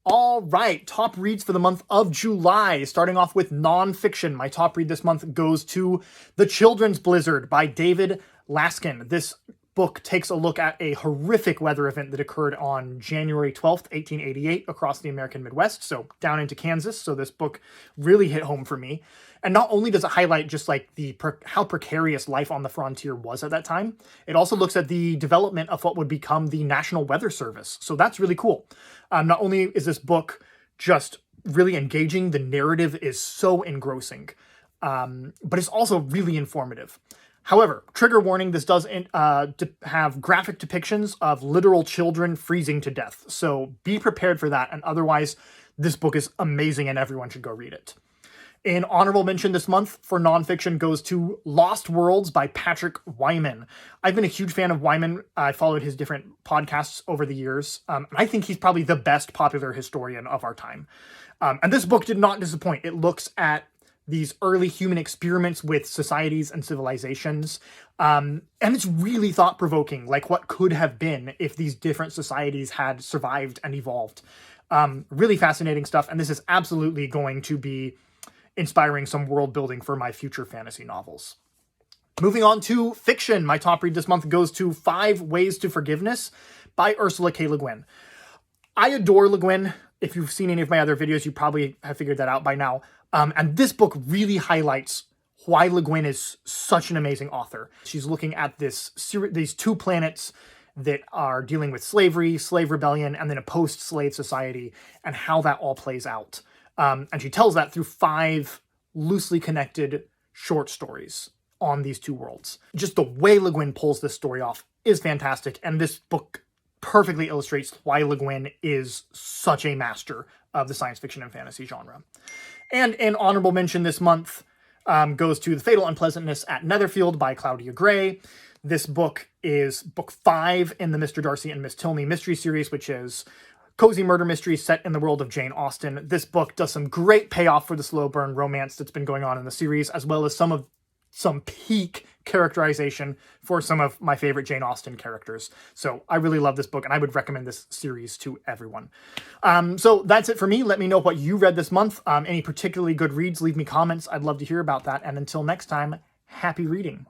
All right, top reads for the month of July. Starting off with nonfiction. My top read this month goes to The Children's Blizzard by David Laskin. This book takes a look at a horrific weather event that occurred on January 12th, 1888 across the American Midwest, so down into Kansas. So this book really hit home for me. And not only does it highlight just like how precarious life on the frontier was at that time, it also looks at the development of what would become the National Weather Service. So that's really cool. Not only is this book just really engaging, the narrative is so engrossing, but it's also really informative. However, trigger warning, this does have graphic depictions of literal children freezing to death. So be prepared for that. And otherwise, this book is amazing and everyone should go read it. An honorable mention this month for nonfiction goes to Lost Worlds by Patrick Wyman. I've been a huge fan of Wyman. I followed his different podcasts over the years. And I think he's probably the best popular historian of our time. And this book did not disappoint. It looks at these early human experiments with societies and civilizations. And it's really thought-provoking, like what could have been if these different societies had survived and evolved. Really fascinating stuff. And this is absolutely going to be inspiring some world building for my future fantasy novels. Moving on to fiction. My top read this month goes to 5 Ways to Forgiveness by Ursula K. Le Guin. I adore Le Guin. If you've seen any of my other videos, you probably have figured that out by now. And this book really highlights why Le Guin is such an amazing author. She's looking at these 2 planets that are dealing with slavery, slave rebellion, and then a post-slave society, and how that all plays out. And she tells that through 5 loosely connected short stories on these 2 worlds. Just the way Le Guin pulls this story off is fantastic, and this book perfectly illustrates why Le Guin is such a master of the science fiction and fantasy genre. And an honorable mention this month goes to The Fatal Unpleasantness at Netherfield by Claudia Gray. This book is book 5 in the Mr. Darcy and Miss Tilney mystery series, which is cozy murder mystery set in the world of Jane Austen. This book does some great payoff for the slow burn romance that's been going on in the series, as well as some peak characterization for some of my favorite Jane Austen characters. So I really love this book, and I would recommend this series to everyone. So that's it for me. Let me know what you read this month. Any particularly good reads, leave me comments. I'd love to hear about that. And until next time, happy reading.